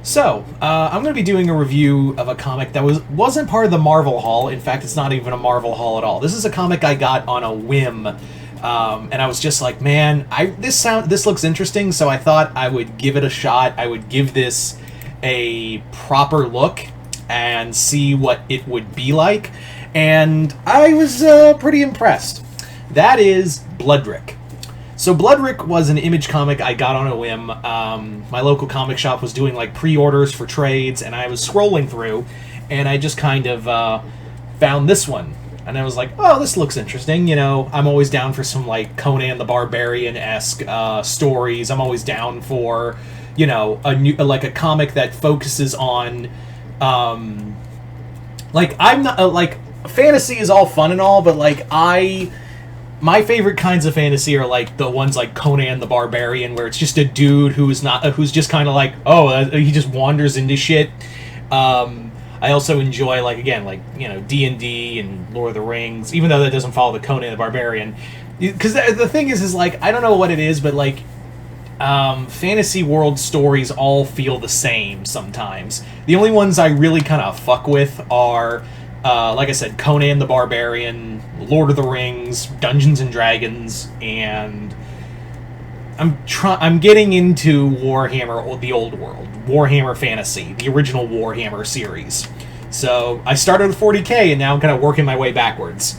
So, I'm going to be doing a review of a comic that wasn't part of the Marvel Haul. In fact, it's not even a Marvel Haul at all. This is a comic I got on a whim, and I was just like, man, this looks interesting, so I thought I would give it a shot. I would give this a proper look and see what it would be like, and I was pretty impressed. That is Bloodrik. So Bloodrik was an Image comic I got on a whim. My local comic shop was doing like pre-orders for trades, and I was scrolling through, and I just kind of found this one. And I was like, oh, this looks interesting. You know, I'm always down for some like Conan the Barbarian-esque stories. I'm always down for, you know, a comic that focuses on, like, I'm not like fantasy is all fun and all, but like my favorite kinds of fantasy are like the ones like Conan the Barbarian, where it's just a dude who's just kind of like, he just wanders into shit. I also enjoy, like, again, like, you know, D&D and Lord of the Rings, even though that doesn't follow the Conan the Barbarian. Because the thing is like, I don't know what it is, but like, fantasy world stories all feel the same sometimes. The only ones I really kind of fuck with are, like I said, Conan the Barbarian, Lord of the Rings, Dungeons and Dragons, and I'm getting into Warhammer, the old world, Warhammer Fantasy, the original Warhammer series. So I started with 40k, and now I'm kind of working my way backwards.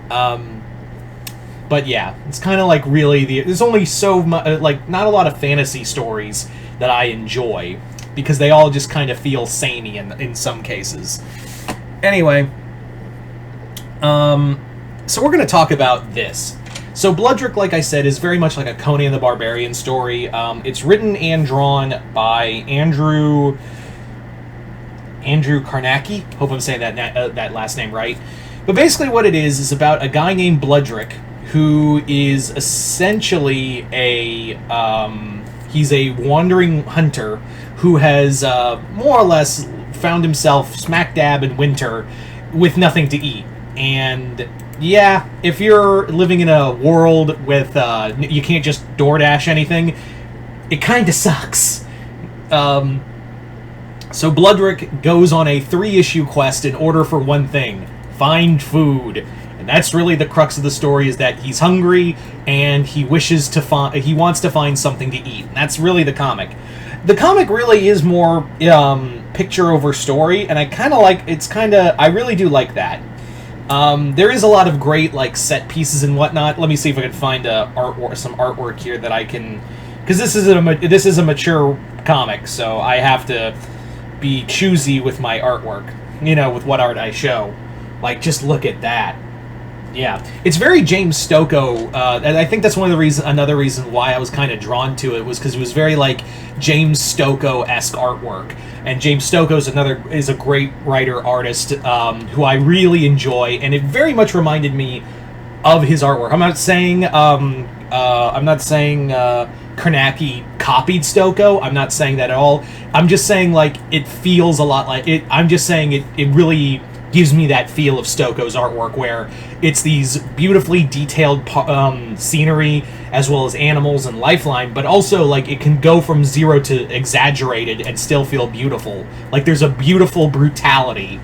But yeah, it's kind of like really there's only so much, like, not a lot of fantasy stories that I enjoy, because they all just kind of feel samey in some cases. Anyway, so we're going to talk about this. So Bloodrik, like I said, is very much like a Conan the Barbarian story. It's written and drawn by Andrew Carnacki. Hope I'm saying that last name right. But basically what it is about a guy named Bloodrik, who is essentially he's a wandering hunter who has more or less found himself smack dab in winter with nothing to eat. And yeah, if you're living in a world with you can't just DoorDash anything, it kind of sucks. So Bloodrik goes on a 3-issue quest in order for one thing: find food. And that's really the crux of the story, is that he's hungry and he wants to find something to eat. And that's really the comic. The comic really is more picture over story, and I really do like that. There is a lot of great, like, set pieces and whatnot. Let me see if I can find some artwork here that I can, because this is a mature comic, so I have to be choosy with my artwork, you know, with what art I show. Like, just look at that. Yeah, it's very James Stokoe, and I think that's another reason why I was kind of drawn to it, was because it was very like James Stokoe-esque artwork. And James Stokoe is a great writer artist who I really enjoy, and it very much reminded me of his artwork. I'm not saying Karnacki copied Stokoe. I'm not saying that at all. I'm just saying, like, it feels a lot like it. I'm just saying it really gives me that feel of Stokoe's artwork, where it's these beautifully detailed scenery as well as animals and lifeline, but also, like, it can go from zero to exaggerated and still feel beautiful. Like, there's a beautiful brutality,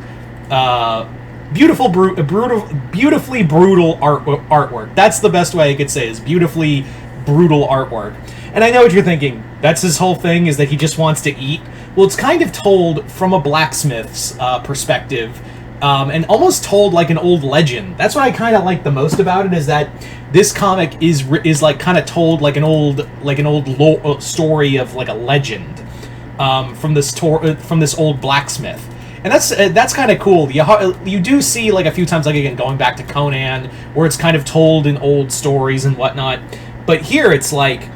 beautifully brutal artwork. That's the best way I could say, is beautifully brutal artwork. And I know what you're thinking. That's his whole thing, is that he just wants to eat. Well, it's kind of told from a blacksmith's perspective, and almost told like an old legend. That's what I kind of like the most about it, is that this comic is like kind of told like an old story of like a legend from this old blacksmith. And that's kind of cool. You do see, like, a few times, like, again, going back to Conan, where it's kind of told in old stories and whatnot. But here it's like,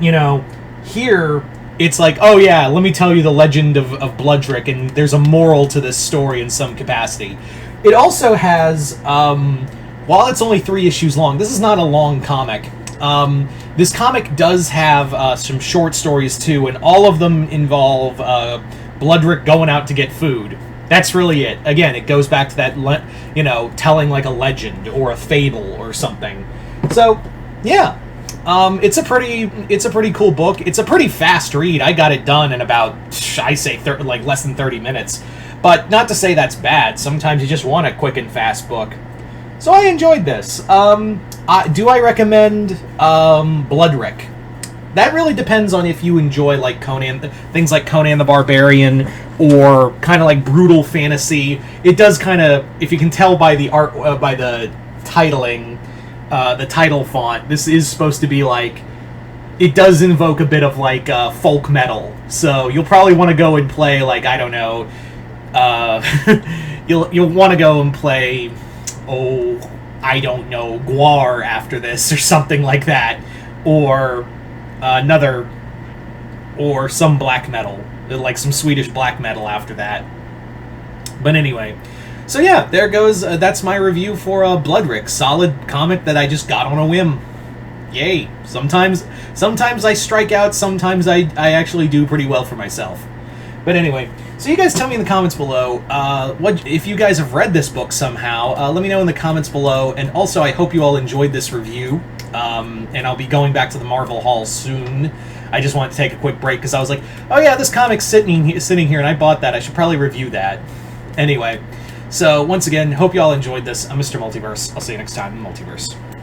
you know, here it's like, oh yeah, let me tell you the legend of Bloodrik, and there's a moral to this story in some capacity. It also has, while it's only 3 issues long, this is not a long comic. This comic does have some short stories too, and all of them involve Bloodrik going out to get food. That's really it. Again, it goes back to that, telling like a legend or a fable or something. So, yeah. It's a pretty cool book. It's a pretty fast read. I got it done in about, I say, like less than 30 minutes. But not to say that's bad. Sometimes you just want a quick and fast book. So I enjoyed this. Do I recommend Bloodrik? That really depends on if you enjoy like Conan, things like Conan the Barbarian, or kind of like brutal fantasy. It does kind of, if you can tell by the art, by the titling, the title font, this is supposed to be like, it does invoke a bit of like folk metal. So you'll probably want to go and play like, I don't know, you'll want to go and play, oh, I don't know, Gwar after this or something like that, or another, or some black metal, like some Swedish black metal after that. But anyway, so yeah, there goes. That's my review for Bloodrik. Solid comic that I just got on a whim. Yay! Sometimes I strike out. Sometimes I actually do pretty well for myself. But anyway, so you guys tell me in the comments below what if you guys have read this book somehow. Let me know in the comments below. And also, I hope you all enjoyed this review. And I'll be going back to the Marvel Hall soon. I just wanted to take a quick break because I was like, oh yeah, this comic's sitting here, and I bought that. I should probably review that. Anyway, so once again, hope you all enjoyed this. I'm Mr. Multiverse. I'll see you next time in Multiverse.